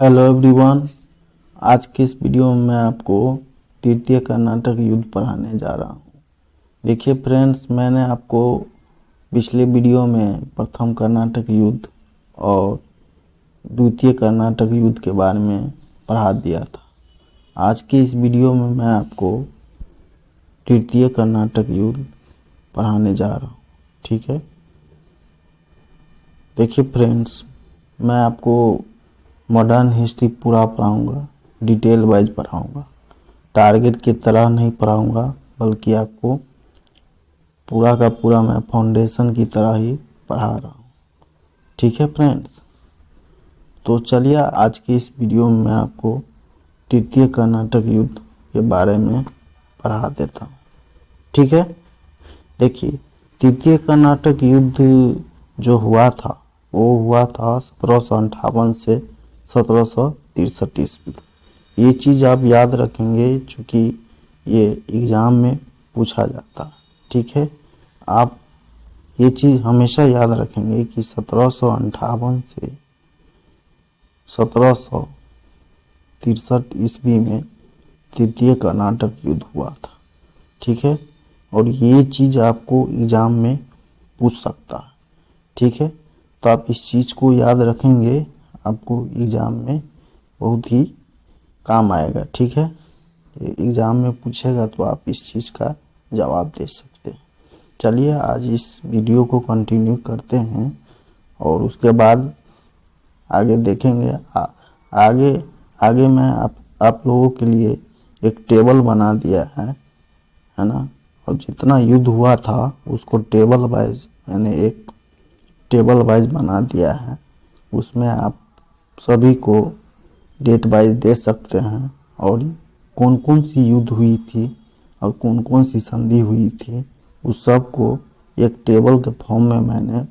Hello everyone. आज के इस वीडियो में मैं आपको तृतीय कर्नाटक युद्ध पढ़ाने जा रहा हूँ। देखिए फ्रेंड्स, मैंने आपको पिछले वीडियो में प्रथम कर्नाटक युद्ध और द्वितीय कर्नाटक युद्ध के बारे में पढ़ा दिया था। आज के इस वीडियो में मैं आपको तृतीय कर्नाटक युद्ध पढ़ाने जा रहा हूँ। ठीक है, देखिए फ्रेंड्स, मैं आपको मॉडर्न हिस्ट्री पूरा पढ़ाऊंगा, डिटेल वाइज पढ़ाऊंगा। टारगेट की तरह नहीं पढ़ाऊंगा, बल्कि आपको पूरा का पूरा मैं फाउंडेशन की तरह ही पढ़ा रहा हूँ। ठीक है फ्रेंड्स, तो चलिए आज की इस वीडियो में मैं आपको तृतीय कर्नाटक युद्ध के बारे में पढ़ा देता हूँ। ठीक है, देखिए तृतीय कर्नाटक युद्ध जो हुआ था वो हुआ था 1758 से 1763 ईस्वी। ये चीज़ आप याद रखेंगे क्योंकि ये एग्ज़ाम में पूछा जाता है। ठीक है, आप ये चीज़ हमेशा याद रखेंगे कि 1758 से 1763 ईस्वी में तृतीय कर्नाटक युद्ध हुआ था। ठीक है, और ये चीज़ आपको एग्ज़ाम में पूछ सकता है। ठीक है, तो आप इस चीज़ को याद रखेंगे, आपको एग्ज़ाम में बहुत ही काम आएगा। ठीक है, एग्ज़ाम में पूछेगा तो आप इस चीज़ का जवाब दे सकते हैं। चलिए आज इस वीडियो को कंटिन्यू करते हैं और उसके बाद आगे देखेंगे। आगे मैं आप लोगों के लिए एक टेबल बना दिया है ना, और जितना युद्ध हुआ था उसको टेबल वाइज मैंने एक टेबल वाइज बना दिया है। उसमें आप सभी को डेट वाइज दे सकते हैं और कौन कौन सी युद्ध हुई थी और कौन कौन सी संधि हुई थी उस सब को एक टेबल के फॉर्म में मैंने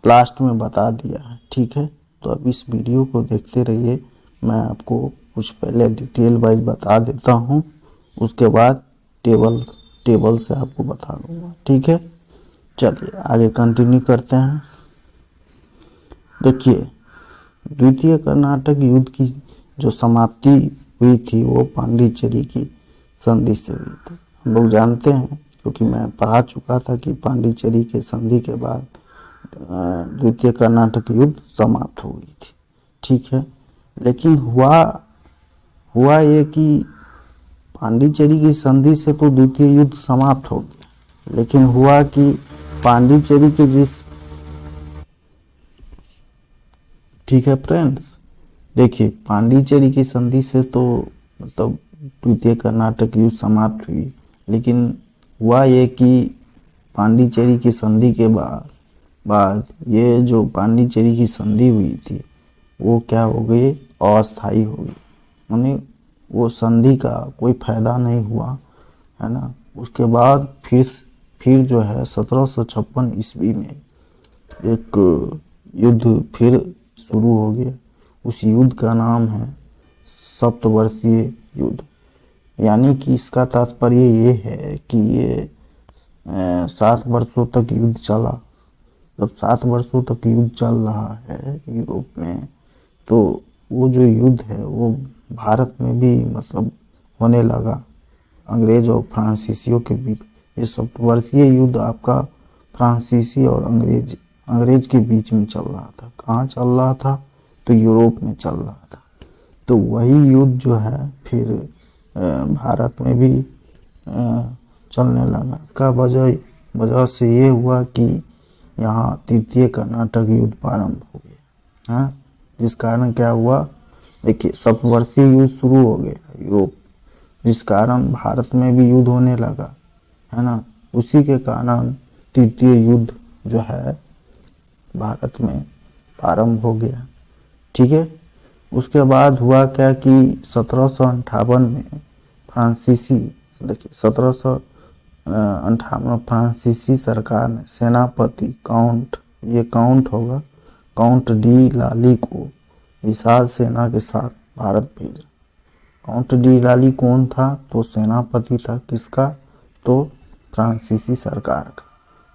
लास्ट में बता दिया है। ठीक है, तो अब इस वीडियो को देखते रहिए। मैं आपको कुछ पहले डिटेल वाइज बता देता हूँ, उसके बाद टेबल से आपको बता दूंगा। ठीक है, चलिए आगे कंटिन्यू करते हैं। देखिए द्वितीय कर्नाटक युद्ध की जो समाप्ति हुई थी वो पांडिचेरी की संधि से हुई थी। हम लोग जानते हैं क्योंकि मैं पढ़ा चुका था कि पांडिचेरी के संधि के बाद द्वितीय कर्नाटक युद्ध समाप्त हो गई थी। ठीक है, लेकिन हुआ ये कि पांडिचेरी की संधि से तो द्वितीय युद्ध समाप्त हो गया, लेकिन हुआ कि पांडिचेरी के ठीक है फ्रेंड्स, देखिए पांडिचेरी की संधि से तो मतलब द्वितीय कर्नाटक युद्ध समाप्त हुई, लेकिन हुआ ये कि पांडिचेरी की संधि के बाद ये जो पांडिचेरी की संधि हुई थी वो क्या हो गई, अस्थायी हो गई। माने वो संधि का कोई फायदा नहीं हुआ, है ना। उसके बाद फिर जो है 1756 ईस्वी में एक युद्ध फिर शुरू हो गया। उस युद्ध का नाम है सप्तवर्षीय युद्ध। यानी कि इसका तात्पर्य ये है कि ये 7 वर्षों तक युद्ध चला। जब 7 वर्षों तक युद्ध चल रहा है यूरोप में, तो वो जो युद्ध है वो भारत में भी मतलब होने लगा, अंग्रेज और फ्रांसीसियों के बीच। ये सप्तवर्षीय युद्ध आपका फ्रांसीसी और अंग्रेज के बीच में चल रहा था। कहाँ चल रहा था, तो यूरोप में चल रहा था। तो वही युद्ध जो है फिर भारत में भी चलने लगा। इसका वजह से ये हुआ कि यहाँ तृतीय कर्नाटक युद्ध प्रारंभ हो गया, हाँ। जिस कारण क्या हुआ, देखिए सप्तवर्षीय युद्ध शुरू हो गया यूरोप, जिस कारण भारत में भी युद्ध होने लगा, है ना। उसी के कारण तृतीय युद्ध जो है भारत में प्रारंभ हो गया। ठीक है, उसके बाद हुआ क्या कि 1758 में फ्रांसीसी, देखिए 1758 फ्रांसीसी सरकार ने सेनापति काउंट होगा, काउंट डी लाली को विशाल सेना के साथ भारत भेजा। काउंट डी लाली कौन था, तो सेनापति था किसका, तो फ्रांसीसी सरकार का,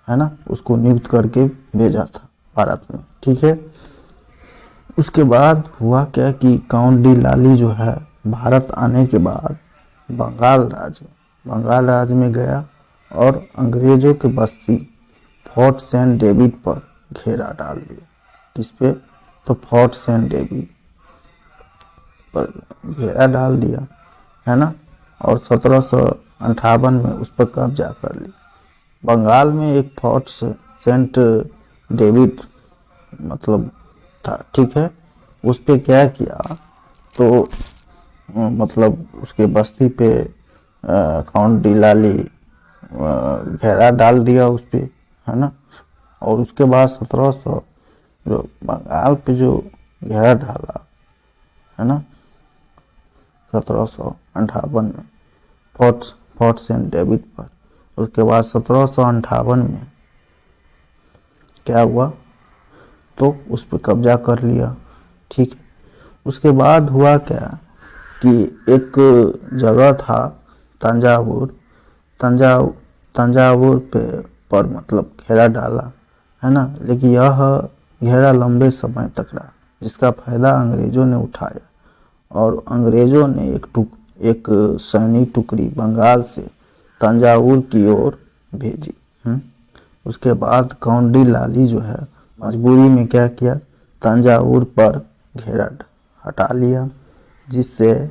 है ना। उसको नियुक्त करके भेजा था भारत में। ठीक है, उसके बाद हुआ क्या कि काउंट डी लाली जो है भारत आने के बाद बंगाल राज्य में गया और अंग्रेजों के बस्ती फोर्ट सेंट डेविड पर घेरा डाल दिया। किस पे? तो फोर्ट सेंट डेविड पर घेरा डाल दिया, है ना। और 1758 में उस पर कब्जा कर लिया। बंगाल में एक फोर्ट सेंट डेविड मतलब था, ठीक है। उस पे क्या किया तो मतलब उसके बस्ती पे काउंट डी लाली घेरा डाल दिया उस पे, है ना। और उसके बाद 1700 जो बंगाल पे जो घेरा डाला, है ना, 1758 में फोर्ट सेंट डेविड पर। उसके बाद 1758 में क्या हुआ तो उस पर कब्जा कर लिया, ठीक है। उसके बाद हुआ क्या कि एक जगह था तंजावुर पर मतलब घेरा डाला, है ना। लेकिन यह घेरा लंबे समय तक रहा, जिसका फायदा अंग्रेजों ने उठाया और अंग्रेजों ने एक सैनिक टुकड़ी बंगाल से तंजावुर की ओर भेजी। उसके बाद काउंट डी लाली जो है मजबूरी में क्या किया, तंजावुर पर घेरा हटा लिया, जिससे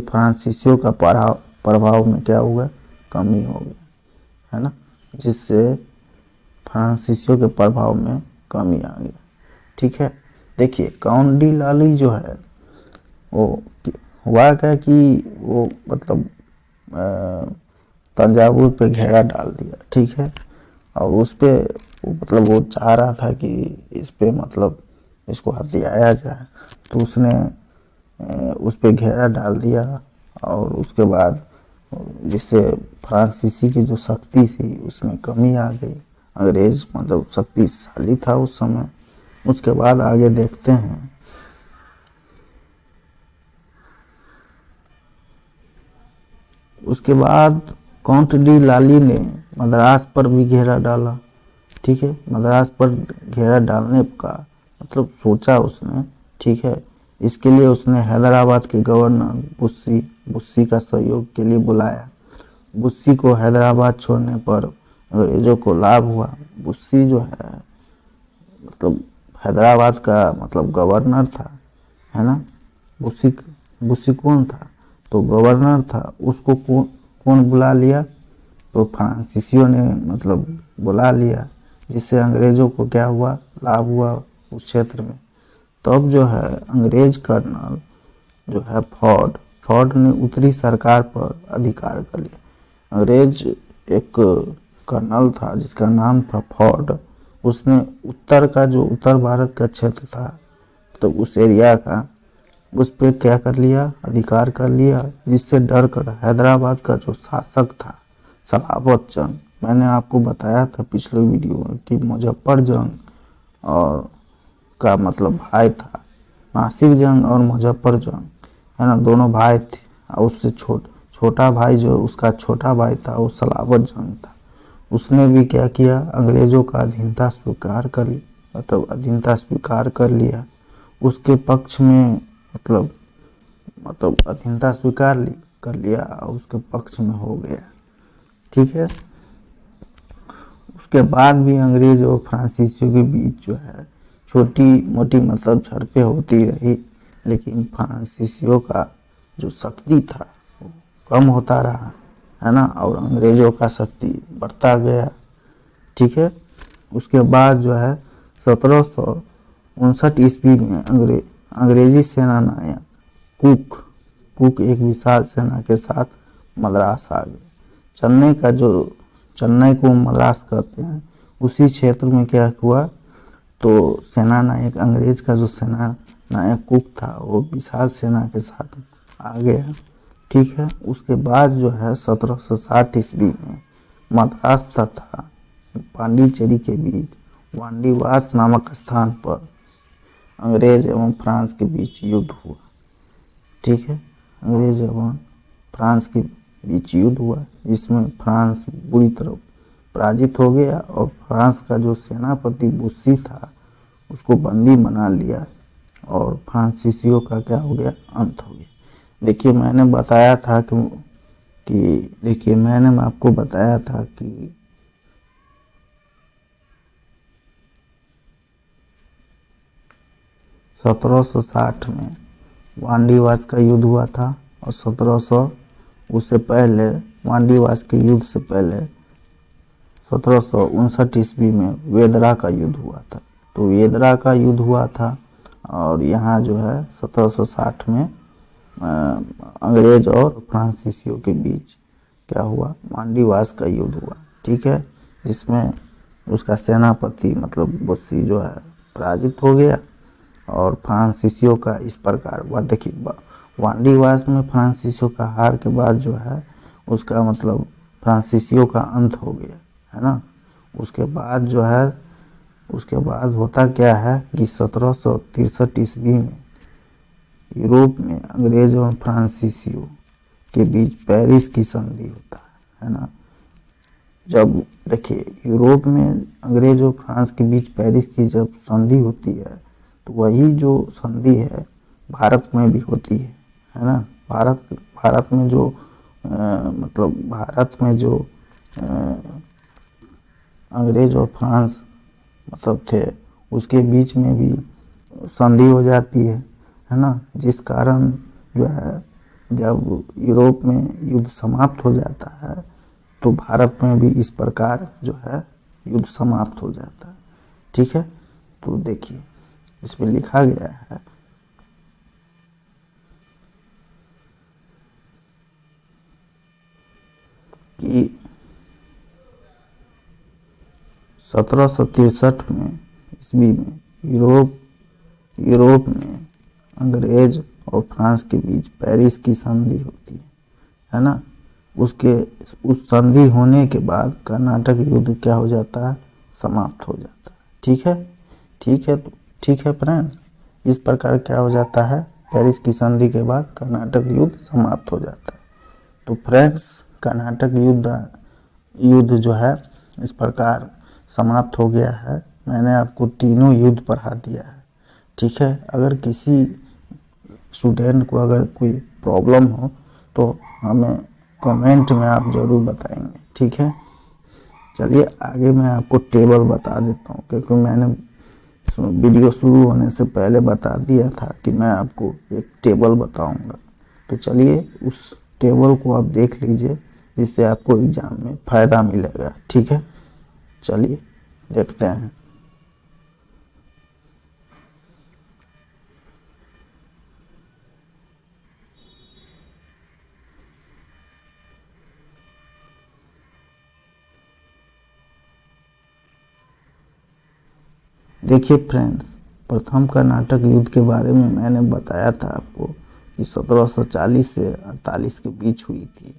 फ्रांसीसियों का प्रभाव में क्या हुआ, कमी हो गई, है ना। जिससे फ्रांसीसियों के प्रभाव में कमी आ गई, ठीक है। देखिए काउंट डी लाली जो है वो हुआ क्या कि वो मतलब तंजावुर पे घेरा डाल दिया, ठीक है। और उस पे मतलब वो चाह रहा था कि इस पे मतलब इसको हथियाया जाए, तो उसने उस पे घेरा डाल दिया। और उसके बाद जिससे फ्रांसीसी की जो शक्ति थी उसमें कमी आ गई। अंग्रेज मतलब शक्तिशाली था उस समय। उसके बाद आगे देखते हैं। उसके बाद काउंट डी लाली ने मद्रास पर भी घेरा डाला, ठीक है। मद्रास पर घेरा डालने का मतलब सोचा उसने, ठीक है। इसके लिए उसने हैदराबाद के गवर्नर बुस्सी का सहयोग के लिए बुलाया। बुस्सी को हैदराबाद छोड़ने पर अंग्रेजों को लाभ हुआ। बुस्सी जो है मतलब हैदराबाद का मतलब गवर्नर था, है ना। बुस्सी कौन था, तो गवर्नर था। उसको कौन बुला लिया, तो फ्रांसीसियों ने मतलब बुला लिया, जिससे अंग्रेजों को क्या हुआ, लाभ हुआ उस क्षेत्र में। तब जो है अंग्रेज कर्नल जो है फोर्ड ने उत्तरी सरकार पर अधिकार कर लिया। अंग्रेज एक कर्नल था जिसका नाम था फोर्ड। उसने उत्तर भारत का क्षेत्र था, तो उस एरिया का उस पर क्या कर लिया, अधिकार कर लिया, जिससे डर कर हैदराबाद का जो शासक था सलाबत जंग, मैंने आपको बताया था पिछले वीडियो में कि मुजफ्फर जंग और का मतलब भाई था। नासिर जंग और मुजफ्फर जंग, है ना, दोनों भाई थे। और उससे छोटा भाई जो उसका छोटा भाई था वो सलाबत जंग था। उसने भी क्या किया, अंग्रेजों का अधीनता स्वीकार कर ली, मतलब अधीनता स्वीकार कर लिया। उसके पक्ष में मतलब अधीनता स्वीकार कर लिया और उसके पक्ष में हो गया, ठीक है। उसके बाद भी अंग्रेज और फ्रांसीसियों के बीच जो है छोटी मोटी मतलब झड़पें होती रही, लेकिन फ्रांसीसियों का जो शक्ति था वो कम होता रहा, है ना, और अंग्रेजों का शक्ति बढ़ता गया, ठीक है। उसके बाद जो है 1759 ईस्वी में अंग्रेजी सेना नायक कुक एक विशाल सेना के साथ मद्रास आ गए। चेन्नई को मद्रास कहते हैं, उसी क्षेत्र में क्या हुआ, तो सेना नायक अंग्रेज का जो सेना नायक कुक था वो विशाल सेना के साथ आ गया, ठीक है। उसके बाद जो है 1760 ईस्वी में मद्रास तथा पांडिचेरी के बीच वांडीवास नामक स्थान पर अंग्रेज एवं फ्रांस के बीच युद्ध हुआ, ठीक है। अंग्रेज एवं फ्रांस के बीच युद्ध हुआ, जिसमें फ्रांस बुरी तरह पराजित हो गया और फ्रांस का जो सेनापति बुस्सी था उसको बंदी बना लिया और फ्रांसीसियों का क्या हो गया, अंत हो गया। देखिए मैंने बताया था कि देखिए मैंने आपको बताया था कि 1760 में वांडीवास का युद्ध हुआ था और 1700 उससे पहले वांडीवास के युद्ध से पहले 1759 ईस्वी में वेदरा का युद्ध हुआ था। तो वेदरा का युद्ध हुआ था और यहाँ जो है 1760 में अंग्रेज और फ्रांसीसियों के बीच क्या हुआ, वांडीवास का युद्ध हुआ। ठीक है, जिसमें उसका सेनापति मतलब बुस्सी जो है पराजित हो गया और फ्रांसीसियों का इस प्रकार हुआ। देखिए वांडीवास में फ्रांसीसियों का हार के बाद जो है उसका मतलब फ्रांसीसियों का अंत हो गया, है ना। उसके बाद जो है उसके बाद होता क्या है कि 1763 ईस्वी में यूरोप में अंग्रेज और फ्रांसीसियों के बीच पेरिस की संधि होता है ना। जब देखिए यूरोप में अंग्रेज और फ्रांस के बीच पेरिस की जब संधि होती है तो वही जो संधि है भारत में भी होती है ना। भारत में जो मतलब भारत में जो अंग्रेज और फ्रांस मतलब थे उसके बीच में भी संधि हो जाती है ना। जिस कारण जो है जब यूरोप में युद्ध समाप्त हो जाता है तो भारत में भी इस प्रकार जो है युद्ध समाप्त हो जाता है। ठीक है, तो देखिए इसमें लिखा गया है कि 1763 में ईस्वी में यूरोप में अंग्रेज और फ्रांस के बीच पेरिस की संधि होती है ना। उस संधि होने के बाद कर्नाटक युद्ध क्या हो जाता है, समाप्त हो जाता है। ठीक है फ्रेंड्स, इस प्रकार क्या हो जाता है, पेरिस की संधि के बाद कर्नाटक युद्ध समाप्त हो जाता है। तो फ्रेंड्स कर्नाटक युद्ध जो है इस प्रकार समाप्त हो गया है। मैंने आपको तीनों युद्ध पढ़ा दिया है। ठीक है, अगर किसी स्टूडेंट को अगर कोई प्रॉब्लम हो तो हमें कमेंट में आप ज़रूर बताएंगे। ठीक है, चलिए आगे मैं आपको टेबल बता देता हूँ, क्योंकि मैंने वीडियो शुरू होने से पहले बता दिया था कि मैं आपको एक टेबल बताऊंगा। तो चलिए उस टेबल को आप देख लीजिए, जिससे आपको एग्ज़ाम में फ़ायदा मिलेगा। ठीक है, चलिए देखते हैं। देखिए फ्रेंड्स, प्रथम कर्नाटक युद्ध के बारे में मैंने बताया था आपको कि 1740 से 48 के बीच हुई थी।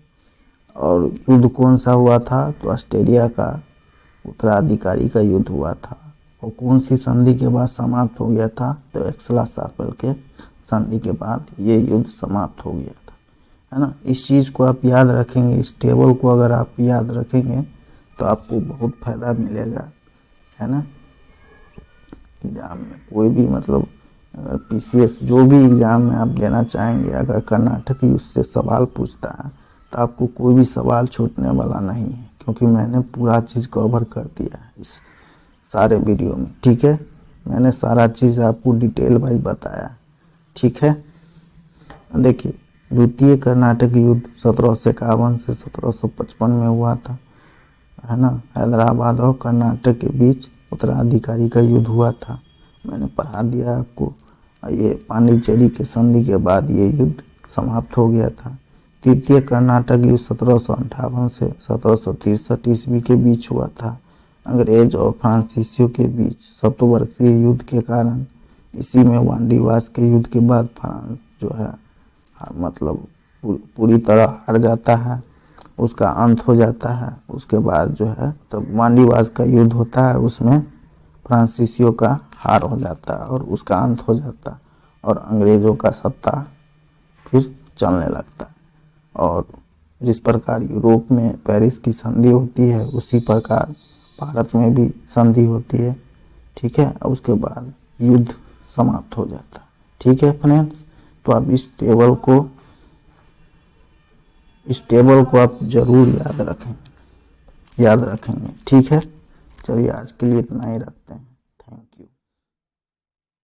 और युद्ध कौन सा हुआ था, तो ऑस्ट्रेलिया का उत्तराधिकारी का युद्ध हुआ था। और कौन सी संधि के बाद समाप्त हो गया था, तो एक्सला-शापिल के संधि के बाद ये युद्ध समाप्त हो गया था, है ना। इस चीज़ को आप याद रखेंगे, इस टेबल को अगर आप याद रखेंगे तो आपको बहुत फ़ायदा मिलेगा, है ना। एग्ज़ाम में कोई भी मतलब अगर पीसीएस जो भी एग्ज़ाम में आप देना चाहेंगे, अगर कर्नाटक युद्ध से सवाल पूछता है तो आपको कोई भी सवाल छूटने वाला नहीं है, क्योंकि मैंने पूरा चीज़ कवर कर दिया है इस सारे वीडियो में। ठीक है, मैंने सारा चीज़ आपको डिटेल वाइज बताया। ठीक है, देखिए द्वितीय कर्नाटक युद्ध 1751 से 1755 में हुआ था, है ना। हैदराबाद और कर्नाटक के बीच उत्तराधिकारी का युद्ध हुआ था, मैंने पढ़ा दिया आपको। ये पांडिचेरी के संधि के बाद ये युद्ध समाप्त हो गया था। तृतीय कर्नाटक युद्ध 1758 से 1763 ईस्वी के बीच हुआ था। अंग्रेज और फ्रांसीसियों के बीच सप्तवर्षीय युद्ध के कारण इसी में वांडीवास के युद्ध के बाद फ्रांस जो है मतलब पूरी तरह हार जाता है, उसका अंत हो जाता है। उसके बाद जो है तब वांडीवास का युद्ध होता है, उसमें फ्रांसीसियों का हार हो जाता है और उसका अंत हो जाता है और अंग्रेज़ों का सत्ता फिर चलने लगता है। और जिस प्रकार यूरोप में पेरिस की संधि होती है, उसी प्रकार भारत में भी संधि होती है। ठीक है, उसके बाद युद्ध समाप्त हो जाता है। ठीक है फ्रेंड्स, तो आप इस टेबल को आप जरूर याद रखेंगे। ठीक है, चलिए आज के लिए इतना ही रखते हैं। Thank you.